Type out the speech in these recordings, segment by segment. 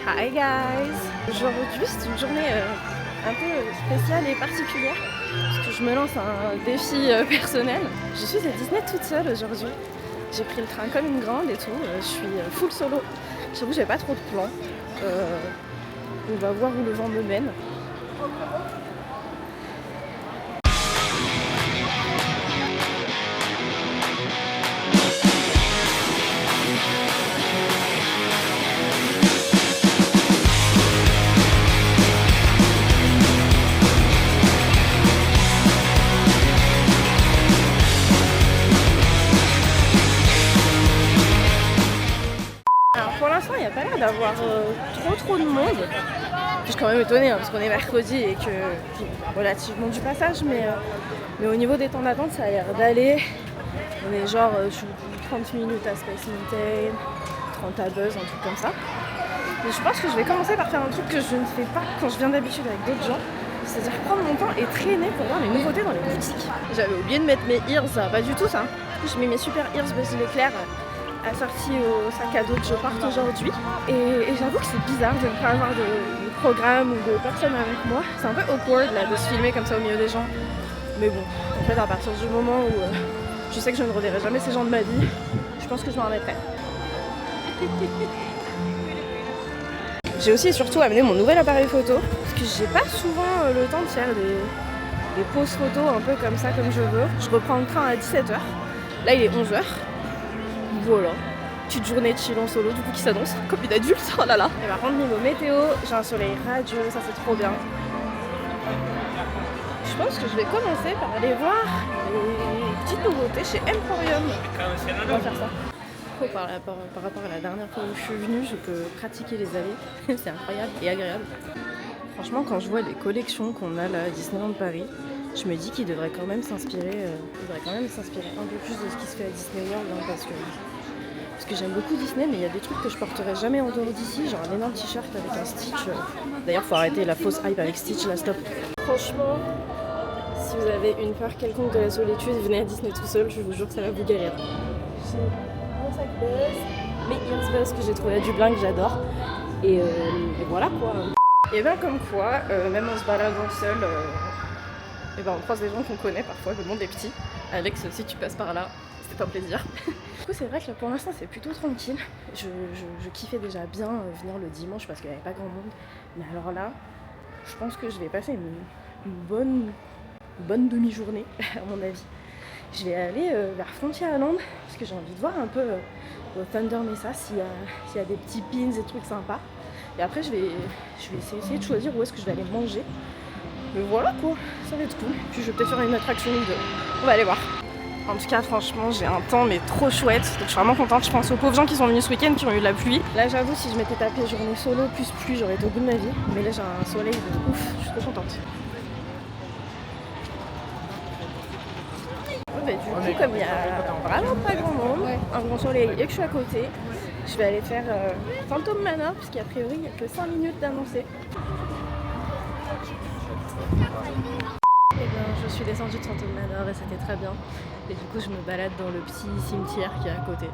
Hi guys! Aujourd'hui c'est une journée un peu spéciale et particulière parce que je me lance un défi personnel. Je suis à Disney toute seule aujourd'hui. J'ai pris le train comme une grande et tout. Je suis full solo. J'avoue j'ai pas trop de plans. On va voir où le vent me mène. Pour l'instant, il n'y a pas l'air d'avoir trop de monde. Je suis quand même étonnée parce qu'on est mercredi et que relativement du passage, mais au niveau des temps d'attente, ça a l'air d'aller. On est genre sur 30 minutes à Space Mountain, 30 à Buzz, un truc comme ça. Mais je pense que je vais commencer par faire un truc que je ne fais pas quand je viens d'habitude avec d'autres gens. C'est-à-dire prendre mon temps et traîner pour voir les nouveautés dans les boutiques. J'avais oublié de mettre mes ears, ça va pas du tout ça. Je mets mes super ears Buzz l'éclair assortis au sac à dos que je porte aujourd'hui. Et j'avoue que c'est bizarre de ne pas avoir de programme ou de personne avec moi. C'est un peu awkward là, de se filmer comme ça au milieu des gens. Mais bon, en fait à partir du moment où je sais que je ne reverrai jamais ces gens de ma vie, je pense que je m'en remettrai. J'ai aussi et surtout amené mon nouvel appareil photo parce que j'ai pas souvent le temps de faire des poses photos un peu comme ça comme je veux. Je reprends le train à 17h. Là il est 11h. Voilà, petite journée de chill en solo du coup qui s'annonce comme une adulte, oh là là. Et par contre niveau météo, j'ai un soleil radieux, ça c'est trop bien. Je pense que je vais commencer par aller voir les petites nouveautés chez Emporium. On va faire ça. Par rapport à la dernière fois où je suis venue, je peux pratiquer les allées, c'est incroyable et agréable. Franchement quand je vois les collections qu'on a là à Disneyland Paris, je me dis qu'il devrait quand même s'inspirer un peu plus de ce qui se fait à Disney World hein, parce que j'aime beaucoup Disney, mais il y a des trucs que je porterai jamais en dehors d'ici, genre un énorme t-shirt avec un Stitch. D'ailleurs faut arrêter la fausse hype avec Stitch, là stop. Franchement, si vous avez une peur quelconque de la solitude, venez à Disney tout seul, je vous jure que ça va vous guérir. J'ai mon sac Buzz, mes ears Buzz que j'ai trouvé à Dublin que j'adore, et voilà quoi. Et bien comme quoi, même en se baladant seul, et ben on croise des gens qu'on connaît parfois, le monde est petit. Alex, si tu passes par là, c'était un plaisir. Du coup c'est vrai que là, pour l'instant c'est plutôt tranquille. Je kiffais déjà bien venir le dimanche parce qu'il n'y avait pas grand monde. Mais alors là, je pense que je vais passer une bonne demi-journée à mon avis. Je vais aller vers Frontierland parce que j'ai envie de voir un peu au Thunder Mesa s'il y a des petits pins et trucs sympas. Et après je vais essayer de choisir où est-ce que je vais aller manger. Mais voilà quoi, ça va être cool. Puis je vais peut-être faire une attraction ou deux. On va aller voir. En tout cas franchement j'ai un temps mais trop chouette. Donc je suis vraiment contente. Je pense aux pauvres gens qui sont venus ce week-end qui ont eu de la pluie. Là j'avoue si je m'étais tapé journée solo plus pluie j'aurais été au bout de ma vie. Mais là j'ai un soleil de ouf, je suis trop contente. Du coup comme il y a vraiment pas grand monde, un grand soleil et que je suis à côté, je vais aller faire Phantom Manor parce qu'a priori il n'y a que 5 minutes d'annoncer. Et bien je suis descendue de Phantom Manor et c'était très bien. Et du coup je me balade dans le petit cimetière qui est à côté.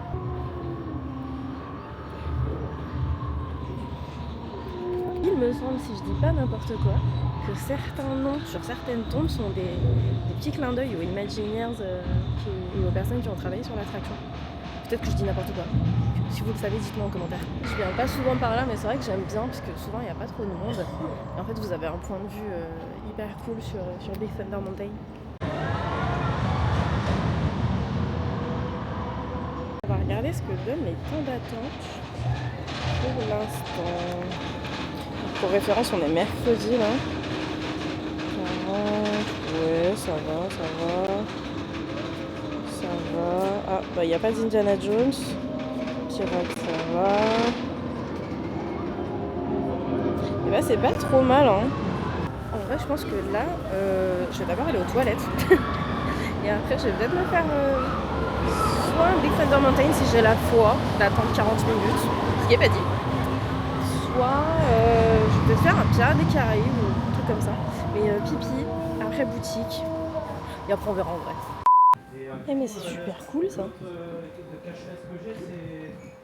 Il me semble, si je dis pas n'importe quoi, que certains noms sur certaines tombes sont des petits clins d'œil aux Imagineers et aux personnes qui ont travaillé sur l'attraction. Peut-être que je dis n'importe quoi. Si vous le savez, dites-moi en commentaire. Je viens pas souvent par là, mais c'est vrai que j'aime bien parce que souvent il n'y a pas trop de monde. Et en fait, vous avez un point de vue hyper cool sur Big Thunder Mountain. On va regarder ce que donnent les temps d'attente pour l'instant. Pour référence, on est mercredi là. 40, ouais, ça va. Ah, bah il n'y a pas d'Indiana Jones. Pirate, ça va. Et bah c'est pas trop mal hein. En vrai je pense que là, je vais d'abord aller aux toilettes. Et après je vais peut-être me faire soit un Big Thunder Mountain si j'ai la foi d'attendre 40 minutes, ce qui est pas dit. Soit je vais peut-être faire un Pirates des Caraïbes ou un truc comme ça. Mais pipi, après boutique, et après on verra en vrai. Eh mais c'est super cool ça.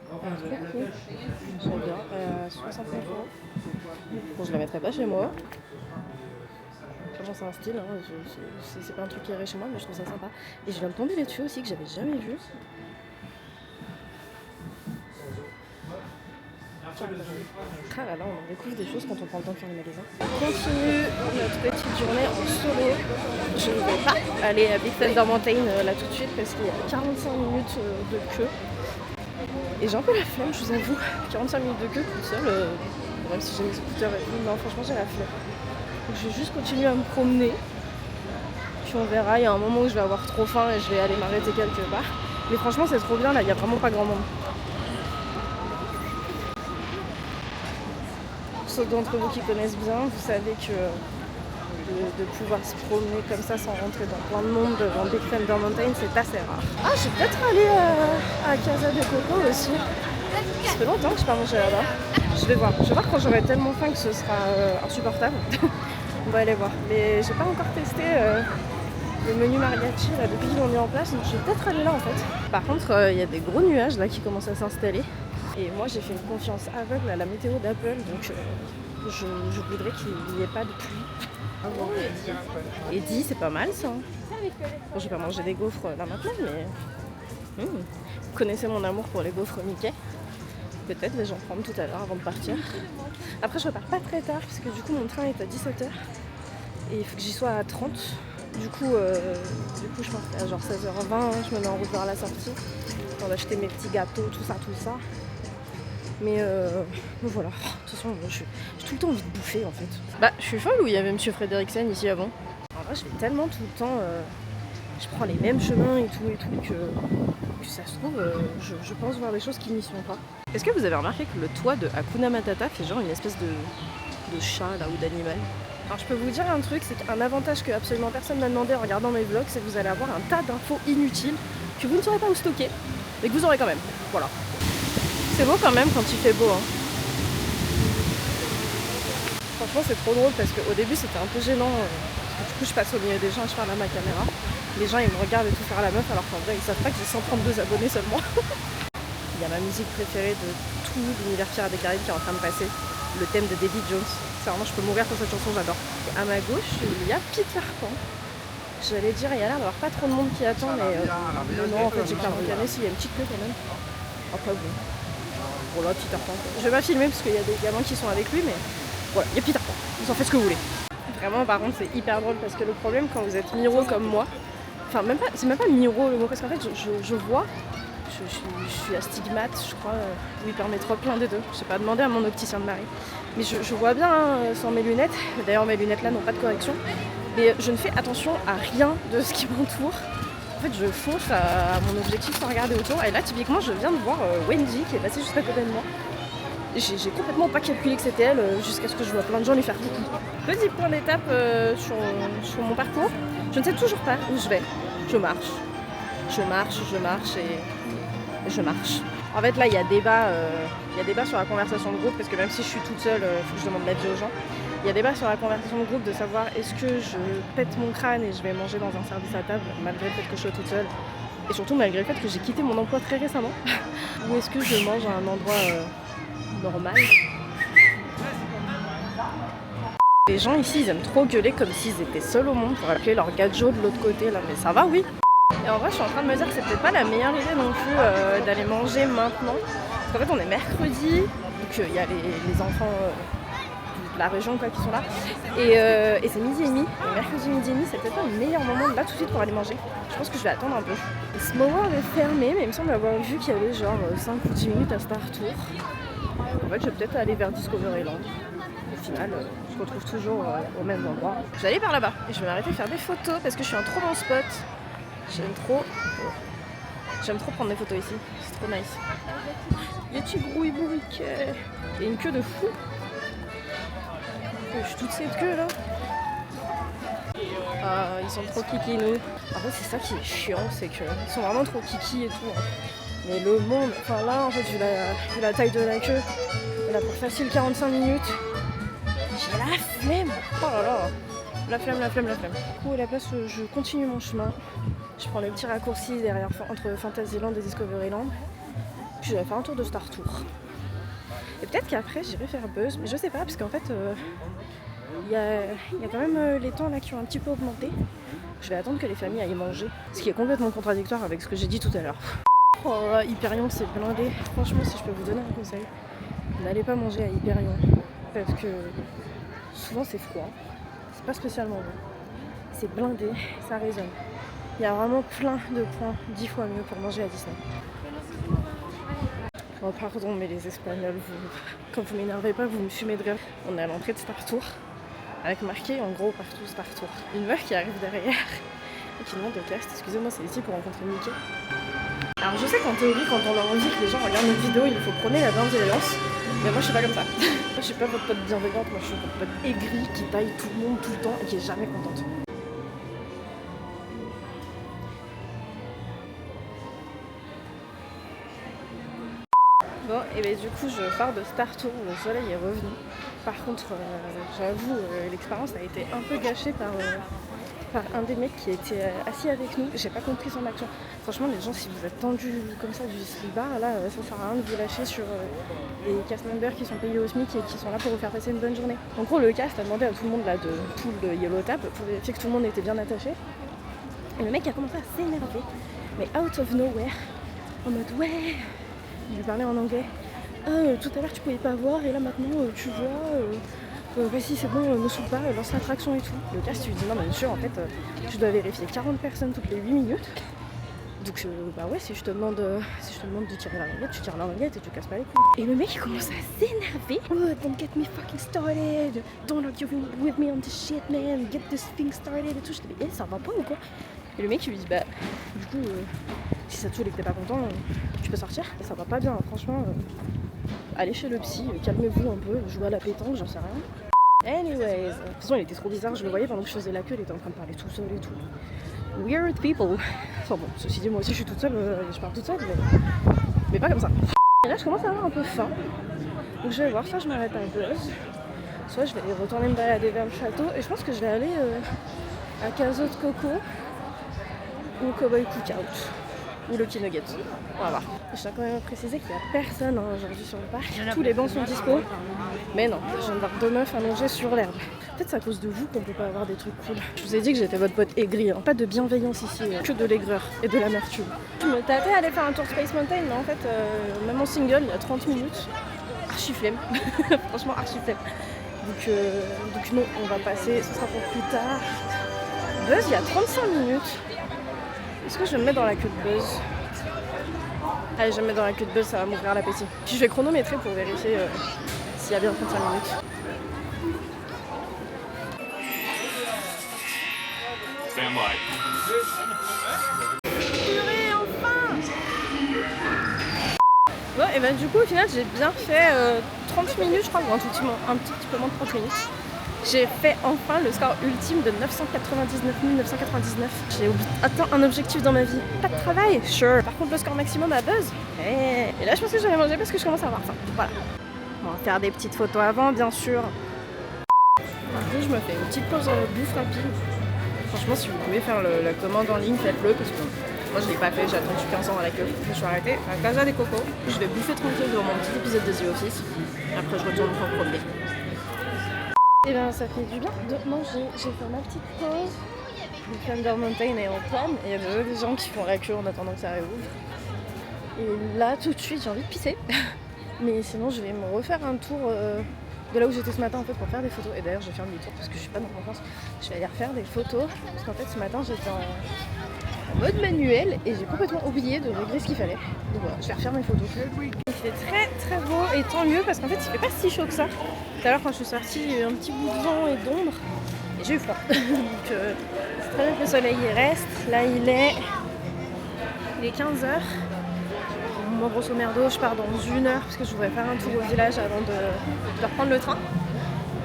Trop cool. J'aime bien. 69 €. Bon, je la mettrai pas chez moi. Clairement, c'est un style. Hein. C'est pas un truc qui irait chez moi, mais je trouve ça sympa. Et je viens de tomber là-dessus aussi que j'avais jamais vu. Ah là là, on découvre des choses quand on prend le temps de faire les magasins. On continue notre petite journée en solo. Je ne vais pas aller à Big Thunder Mountain là tout de suite parce qu'il y a 45 minutes de queue. Et j'ai un peu la flemme, je vous avoue. 45 minutes de queue toute seule, même si j'ai mes scooters et tout. Non, franchement, j'ai la flemme. Donc je vais juste continuer à me promener. Puis on verra, il y a un moment où je vais avoir trop faim et je vais aller m'arrêter quelque part. Mais franchement, c'est trop bien là, il n'y a vraiment pas grand monde. Ceux d'entre vous qui connaissent bien, vous savez que de pouvoir se promener comme ça sans rentrer dans plein de monde devant Big Thunder Mountain, c'est assez rare. Ah, je vais peut-être aller à Casa de Coco aussi. Ça fait longtemps que je n'ai pas mangé là-bas. Je vais voir quand j'aurai tellement faim que ce sera insupportable. On va aller voir. Mais j'ai pas encore testé le menu mariachi là, depuis qu'ils l'ont mis en place, donc je vais peut-être aller là en fait. Par contre, il y a des gros nuages là qui commencent à s'installer. Et moi j'ai fait une confiance aveugle à la météo d'Apple, donc je voudrais qu'il n'y ait pas de pluie. Et 10, c'est pas mal ça. Bon, je vais pas manger des gaufres là maintenant, mais vous connaissez mon amour pour les gaufres Mickey. Peut-être je vais en prendre tout à l'heure avant de partir. Après je repars pas très tard parce que du coup mon train est à 17h et il faut que j'y sois à 30. Du coup je pense qu'à genre 16h20 je me mets en route vers la sortie pour acheter mes petits gâteaux, tout ça. Mais voilà, de toute façon j'ai tout le temps envie de bouffer en fait. Bah je suis folle ou il y avait Monsieur Frédériksen ici avant. Alors là je vais tellement tout le temps, je prends les mêmes chemins et tout que ça se trouve je pense voir des choses qui n'y sont pas. Est-ce que vous avez remarqué que le toit de Hakuna Matata fait genre une espèce de chat là ou d'animal? Alors je peux vous dire un truc, c'est qu'un avantage que absolument personne m'a demandé en regardant mes vlogs, c'est que vous allez avoir un tas d'infos inutiles que vous ne saurez pas où stocker, mais que vous aurez quand même. Voilà. C'est beau quand même quand il fait beau. Hein. Franchement c'est trop drôle parce qu'au début c'était un peu gênant. Parce que du coup je passe au milieu des gens et je parle à ma caméra. Les gens ils me regardent et tout faire à la meuf alors qu'en vrai ils savent pas que j'ai 132 abonnés seulement. Il y a ma musique préférée de tout l'univers Pirates des Caraïbes qui est en train de passer. Le thème de David Jones. C'est vraiment, je peux mourir pour cette chanson, j'adore. Et à ma gauche, il y a Peter Pan. J'allais dire, il y a l'air d'avoir pas trop de monde qui attend, mais non, en fait, j'ai clairement gagné s'il y a une petite queue quand même. Après, bon. Voilà, Peter Pan. Je vais pas filmer parce qu'il y a des gamins qui sont avec lui, mais voilà, il y a Peter Pan. Vous en faites ce que vous voulez. Vraiment, par contre, c'est hyper drôle parce que le problème, quand vous êtes miro comme moi, enfin, c'est même pas miro le mot, parce qu'en fait, je vois. Je suis astigmate, je crois, ou hypermétrope, l'un des deux. Je sais pas, demander à mon opticien de Marie. Mais je vois bien sans mes lunettes. D'ailleurs, mes lunettes là n'ont pas de correction. Mais je ne fais attention à rien de ce qui m'entoure. En fait, je fonce à mon objectif sans regarder autour. Et là, typiquement, je viens de voir Wendy qui est passée juste à côté de moi. J'ai complètement pas calculé que c'était elle jusqu'à ce que je vois plein de gens lui faire coucou. Petit point d'étape sur mon parcours. Je ne sais toujours pas où je vais. Je marche et je marche. En fait là il y a débat sur la conversation de groupe parce que même si je suis toute seule, il faut que je demande l'avis aux gens. Il y a débat sur la conversation de groupe de savoir est-ce que je pète mon crâne et je vais manger dans un service à table malgré le fait que je sois toute seule et surtout malgré le fait que j'ai quitté mon emploi très récemment ou est-ce que je mange à un endroit normal. Les gens ici ils aiment trop gueuler comme s'ils étaient seuls au monde pour appeler leur gadjo de l'autre côté là, mais ça va oui. Et en vrai, je suis en train de me dire que c'est peut-être pas la meilleure idée non plus d'aller manger maintenant. Parce qu'en fait, on est mercredi, donc il y a les enfants de la région quoi, qui sont là. Et c'est midi et demi. Et mercredi midi et demi, c'est peut-être pas le meilleur moment là tout de suite pour aller manger. Je pense que je vais attendre un peu. Et Small World est fermé, mais il me semble avoir vu qu'il y avait genre 5 ou 10 minutes à Star Tour. En fait, je vais peut-être aller vers Discoveryland. Au final, je retrouve toujours au même endroit. Je vais aller par là-bas et je vais m'arrêter de faire des photos parce que je suis un trop bon spot. J'aime trop prendre des photos ici, c'est trop nice. Les petits grouille-bourriquets. Il y a une queue de fou. Je suis toute cette queue là. Ah, ils sont trop kikinous. En fait, c'est ça qui est chiant, c'est qu'ils sont vraiment trop kiki et tout. Hein. Mais le monde, enfin là, en fait, vu la taille de la queue, elle a pour facile 45 minutes. J'ai la flemme. Oh là là. La flemme. Du coup, à la place, je continue mon chemin. Je prends les petits raccourcis derrière entre Fantasyland et Discoveryland. que je vais faire un tour de Star Tour. Et peut-être qu'après j'irai faire Buzz, mais je sais pas parce qu'en fait il y a quand même les temps là qui ont un petit peu augmenté. Je vais attendre que les familles aillent manger, ce qui est complètement contradictoire avec ce que j'ai dit tout à l'heure. Oh là, Hyperion c'est blindé. Franchement, si je peux vous donner un conseil, n'allez pas manger à Hyperion parce que souvent c'est froid, c'est pas spécialement bon, c'est blindé, ça résonne. Il y a vraiment plein de points 10 fois mieux pour manger à Disney. Oh pardon, mais les Espagnols, quand vous m'énervez pas, vous me fumez de rire. On est à l'entrée de Star Tour, avec marqué en gros partout Star Tour. Une meuf qui arrive derrière et qui demande au cast, excusez-moi, c'est ici pour rencontrer Mickey. Alors je sais qu'en théorie, quand on a envie que les gens regardent notre vidéo, il faut prôner la bienveillance. Mais moi je suis pas comme ça. Moi je suis pas votre pote bienveillante, moi je suis votre pote aigrie qui taille tout le monde tout le temps et qui est jamais contente. Bon, et bien du coup je pars de Star Tour, le soleil est revenu. Par contre, j'avoue, l'expérience a été un peu gâchée par un des mecs qui était assis avec nous. J'ai pas compris son action. Franchement, les gens, si vous êtes tendus comme ça du bar, là, ça sert à rien de vous lâcher sur les cast members qui sont payés au SMIC et qui sont là pour vous faire passer une bonne journée. En gros, le cast a demandé à tout le monde là de tout le Yellow Tap pour vérifier que tout le monde était bien attaché. Et le mec a commencé à s'énerver, mais out of nowhere, en mode ouais. Il lui parlait en anglais. Tout à l'heure tu pouvais pas voir et là maintenant tu vois. Vas-y c'est bon, ne saoule pas, lance l'attraction et tout. Le cast lui dit non mais monsieur en fait tu dois vérifier 40 personnes toutes les 8 minutes. Donc bah ouais si je te demande de tirer la languette, tu tires la languette et tu casses pas les couilles. Et le mec il commence à s'énerver. Oh, don't get me fucking started. Don't argue with me on this shit man. Get this thing started et tout. Je te dis ça va pas ou quoi? Et le mec il lui dit bah du coup si ça te saoule et que t'es pas content, tu peux sortir. Et ça va pas bien, franchement. Allez chez le psy, calmez-vous un peu, jouez à la pétanque, j'en sais rien. Anyways, de toute façon il était trop bizarre, je le voyais pendant que je faisais la queue, il était en train de parler tout seul et tout. Weird people. Enfin bon, ceci dit moi aussi je suis toute seule, je parle toute seule, mais pas comme ça. Et là je commence à avoir un peu faim. Donc je vais voir, soit je m'arrête à Buzz, soit je vais retourner me balader vers le château. Et je pense que je vais aller à Caso de Coco ou Cowboy Cookout. Ou Lucky Nugget. On va voir. Je tiens quand même à préciser qu'il n'y a personne aujourd'hui sur le parc. Tous les bancs sont dispo. Mais non, je viens de voir 2 meufs allongées sur l'herbe. Peut-être c'est à cause de vous qu'on peut pas avoir des trucs cool. Je vous ai dit que j'étais votre pote aigri, hein. Pas de bienveillance ici, que de l'aigreur et de l'amertume. Je me tâtais à aller faire un tour Space Mountain, mais en fait, même en single, il y a 30 minutes. Archi flemme. Franchement, archi flemme. Donc non, on va passer, ce sera pour plus tard. Buzz, il y a 35 minutes. Est-ce que je vais me mettre dans la queue de Buzz? Allez, je vais me mettre dans la queue de Buzz, ça va m'ouvrir l'appétit. Puis je vais chronométrer pour vérifier s'il y a bien 35 minutes. Stand by. Purée, enfin! Bon, et ben du coup, au final, j'ai bien fait 30 minutes, je crois, ou un petit peu moins de 30 minutes. J'ai fait enfin le score ultime de 999 999. J'ai atteint un objectif dans ma vie. Pas de travail, sure. Par contre, le score maximum à Buzz. Et là, je pense que je vais manger parce que je commence à avoir faim. Voilà. On va faire des petites photos avant, bien sûr. Du coup, je me fais une petite pause bouffe rapide. Franchement, si vous pouvez faire la commande en ligne, faites-le parce que moi, je l'ai pas fait. J'ai attendu 15 ans à la queue. Je me suis arrêtée à Casa des Cocos. Je vais bouffer tranquille devant mon petit épisode de The Office. Après, je retourne pour profiter. Et bien ça fait du bien de manger. J'ai fait ma petite pause. Le Thunder Mountain est en panne et il y a des gens qui font la queue en attendant que ça réouvre. Et là tout de suite j'ai envie de pisser. Mais sinon je vais me refaire un tour de là où j'étais ce matin en fait pour faire des photos. Et d'ailleurs je vais faire demi-tour parce que je suis pas dans mon France. Je vais aller refaire des photos parce qu'en fait ce matin j'étais en mode manuel et j'ai complètement oublié de régler ce qu'il fallait. Donc voilà, je vais refaire mes photos. Il fait très très beau et tant mieux parce qu'en fait il fait pas si chaud que ça. Tout à l'heure quand je suis sortie, il y a eu un petit bout de vent et d'ombre et j'ai eu froid. Donc c'est très bien que le soleil y reste. Là il est 15h. Moi grosso merdo je pars dans 1 heure parce que je voudrais faire un tour au village avant de reprendre le train.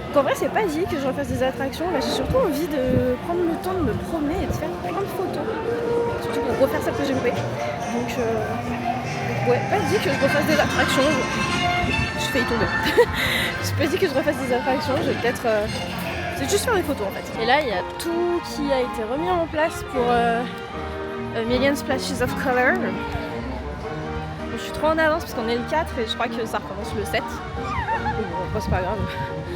Donc en vrai c'est pas dit que je refasse des attractions. Là j'ai surtout envie de prendre le temps de me promener et de faire plein de photos. Surtout pour refaire celle que j'ai loupée. Donc ouais, pas dit que je refasse des attractions. Je fais y tomber. J'ai pas dit que je refasse des attractions, je vais peut-être... c'est juste faire des photos en fait. Et là il y a tout qui a été remis en place pour Million Splashes of Color. Donc, je suis trop en avance parce qu'on est le 4 et je crois que ça recommence le 7. Mais bon, c'est pas grave.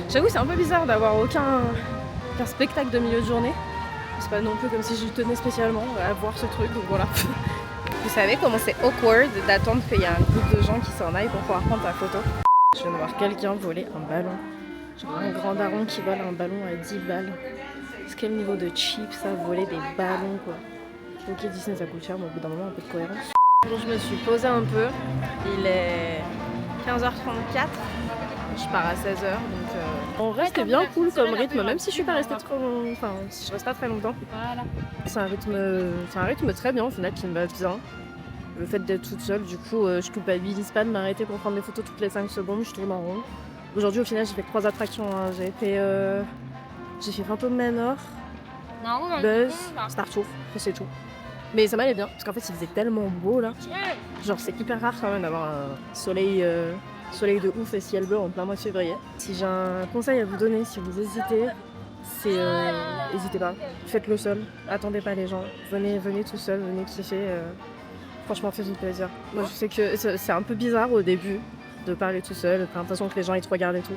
J'avoue, c'est un peu bizarre d'avoir aucun spectacle de milieu de journée. C'est pas non plus comme si je tenais spécialement à voir ce truc, donc voilà. Vous savez comment c'est awkward d'attendre qu'il y ait un groupe de gens qui s'en aillent pour pouvoir prendre ta photo? Je viens de voir quelqu'un voler un ballon. Genre un grand daron qui vole un ballon à 10 balles. C'est quel niveau de cheap ça, voler des ballons quoi. Ok, Disney ça coûte cher, mais au bout d'un moment un peu de cohérence. Bon, je me suis posée un peu. Il est 15h34. Je pars à 16h, donc en vrai c'était bien cool comme rythme, même si je suis pas restée trop longtemps, enfin si je reste pas très longtemps. C'est un rythme très bien au final qui me va bien. Le fait d'être toute seule, du coup je culpabilise pas de m'arrêter pour prendre des photos toutes les 5 secondes, je tourne en rond. Aujourd'hui au final j'ai fait 3 attractions, hein. J'ai fait Phantom Manor, Buzz, Star Tour, et c'est tout. Mais ça m'allait bien, parce qu'en fait il faisait tellement beau là. Genre c'est hyper rare quand même d'avoir un soleil de ouf et ciel bleu en plein mois de février. Si j'ai un conseil à vous donner, si vous hésitez, c'est n'hésitez pas, faites-le seul, attendez pas les gens, venez tout seul, venez kiffer, franchement faites-vous plaisir. Moi je sais que c'est un peu bizarre au début de parler tout seul, t'as l'impression que les gens ils te regardent et tout,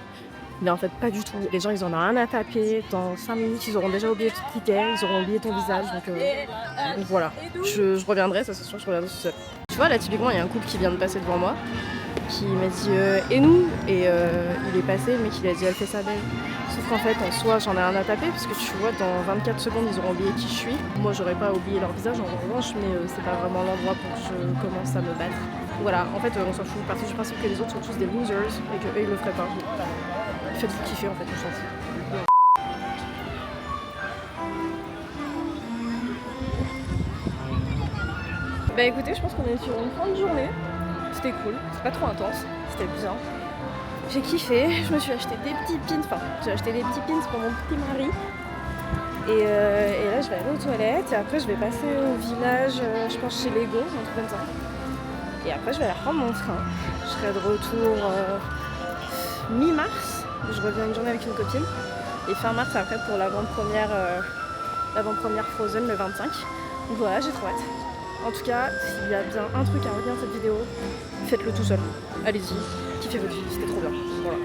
mais en fait pas du tout, les gens ils en ont rien à taper, dans 5 minutes ils auront déjà oublié tout quitter, ils auront oublié ton visage, donc voilà, je reviendrai, ça c'est sûr, je reviendrai tout seul. Tu vois là typiquement il y a un couple qui vient de passer devant moi, qui m'a dit et nous, et il est passé mais qu'il a dit elle fait sa belle. Sauf qu'en fait en soi j'en ai rien à taper parce que tu vois dans 24 secondes ils auront oublié qui je suis. Moi j'aurais pas oublié leur visage en revanche, mais c'est pas vraiment l'endroit pour que je commence à me battre. Voilà, en fait on s'en fout, parce que je pense que les autres sont tous des losers et que eux ils le feraient pas. Faites-vous kiffer en fait, on s'en fout. Bah écoutez, je pense qu'on est sur une fin de journée. C'était cool, c'est pas trop intense, c'était bien. J'ai kiffé, je me suis acheté des petits pins, j'ai acheté des petits pins pour mon petit mari. Et là je vais aller aux toilettes et après je vais passer au village, je pense chez Lego, un truc comme ça. Et après je vais aller reprendre mon train. Je serai de retour mi-mars, je reviens une journée avec une copine. Et fin mars après pour l'avant-première Frozen le 25. Donc voilà, j'ai trop hâte. En tout cas, s'il y a bien un truc à retenir de cette vidéo, faites-le tout seul. Allez-y, kiffez votre vie, c'était trop bien. Voilà.